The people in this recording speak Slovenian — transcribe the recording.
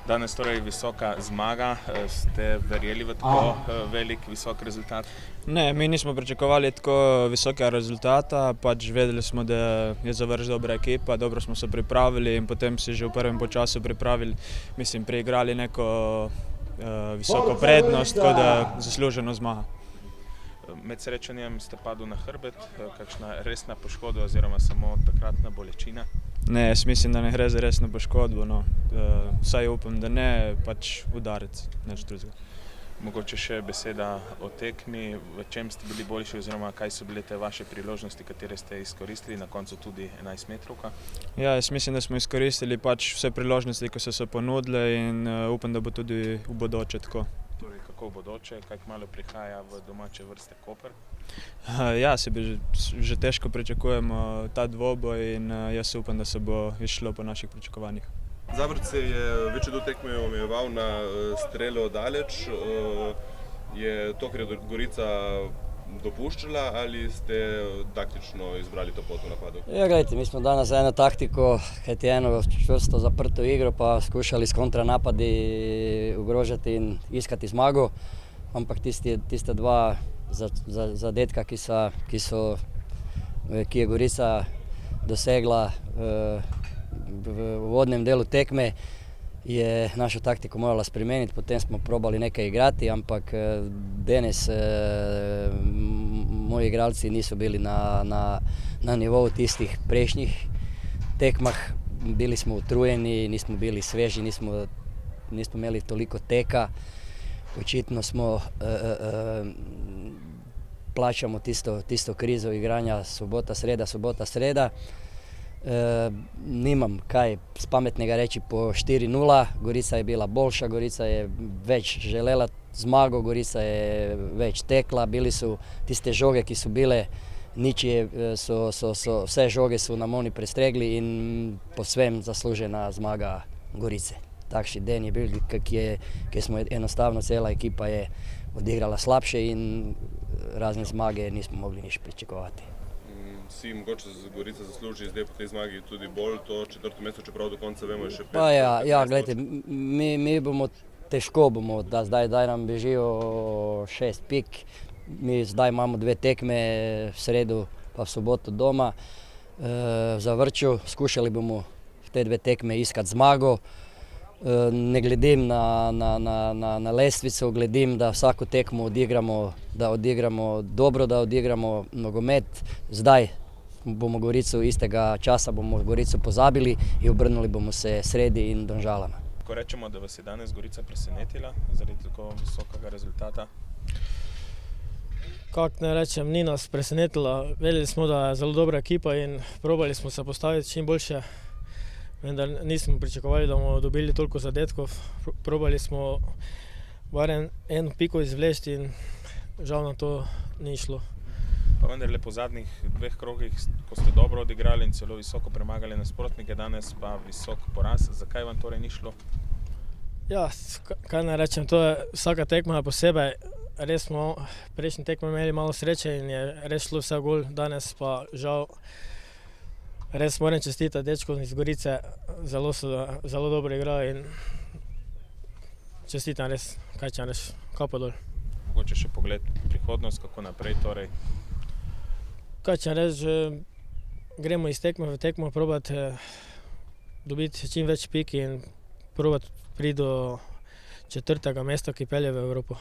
Danes torej visoka zmaga, ste verjeli v tako velik, visok rezultat? Ne, mi nismo pričakovali tako visokega rezultata, pač vedeli smo, da je Zavrč dobra ekipa, dobro smo se pripravili in potem si že v prvem polčasu pripravili, preigrali neko visoko prednost, tako da zasluženo zmaga. Med srečanjem ste padli na hrbet, kakšna resna poškodba oziroma samo takratna bolečina? Ne, jaz mislim, da ne gre za resno poškodbo, no. Vsaj upam, da ne, pač udarec, nič drugega. Mogoče še beseda o tekmi, v čem ste bili boljši oziroma kaj so bile te vaše priložnosti, katere ste izkoristili, na koncu tudi 11-metrovka? Ja, jaz mislim, da smo izkoristili pač vse priložnosti, ko so se ponudile in upam, da bo tudi v bodoče tako. Torej, kako v bodoče, kaj kmalu prihaja v domače vrste Koper? Ja, že težko pričakujemo ta dvoboj in jaz upam, da se bo izšlo po naših pričakovanjih. Zavrč se je večji del tekme omejeval na strele daleč. Je to, kar je Gorica dopuščala, ali ste taktično izbrali to pot v napadu? Ja, gledajte, mi smo danas za eno taktiko, kajti eno čvrsto zaprto igro, pa skušali s kontranapadi ugrožati in iskati zmago, ampak tiste dva zadetka, ki je Gorica dosegla v uvodnem delu tekme, je našo taktiko morala spremeniti, potem smo probali nekaj igrati, ampak danes moji igralci niso bili na nivou tistih prejšnjih tekmah. Bili smo utrujeni, nismo bili sveži, nismo imeli toliko teka. Očitno smo plačamo tisto krizo igranja sobota-sreda. Nimam kaj pametnega reči po 4:0, Gorica je bila boljša, Gorica je več želela zmago, Gorica je več tekla, bili su tiste žoge, ki su bile ničije, vse žoge su nam oni prestregli in posvem zaslužena zmaga Gorice. Takšen dan je bil, ki smo enostavno, cela ekipa je odigrala slabše in razne zmage nismo mogli nič pričakovati. Si mogoče Gorica zasluži zdaj po tej zmagi tudi bolj to četrto mesto, čeprav do konca vemo, je še 5. Pa ja, gledajte, mi bomo težko da zdaj nam bežijo 6 pik. Mi zdaj imamo 2 tekme, v sredu pa v soboto doma. V Zavrču skušali bomo v te 2 tekme iskati zmago. Ne gledim na lestvico, gledim, da vsako tekmo odigramo dobro, da odigramo nogomet. Zdaj bomo Gorico istega časa Gorico pozabili in obrnuli bomo se Sredi in Domžalama. Ko rečemo, da vas je danes Gorica presenetila zaradi tako visokega rezultata? Kako ne rečem, ni nas presenetila. Vedeli smo, da je zelo dobra ekipa in probali smo se postaviti čim boljše. Vendar nismo pričakovali, da bomo dobili toliko zadetkov. Probali smo barem eno piko izvleči in žal na to ni šlo. Pa vendarle po zadnjih 2 krogih, ko ste dobro odigrali in celo visoko premagali nasprotnike, danes pa visok poraz. Zakaj vam torej ni šlo? Ja, kaj ne rečem, to je vsaka tekma posebej. Res smo prejšnji tekmi imeli malo sreče in je res šlo vse v gol. Danes pa žal res moram čestitati dečkom iz Gorice, zelo dobro igrajo in čestitam res, kaj če res, kapo dol. Mogoče še pogled v prihodnost, kako naprej torej? Kaj če res, gremo iz tekme v tekmo, probati dobiti čim več pik in probati priti do 4. mesta, ki pelje v Evropo.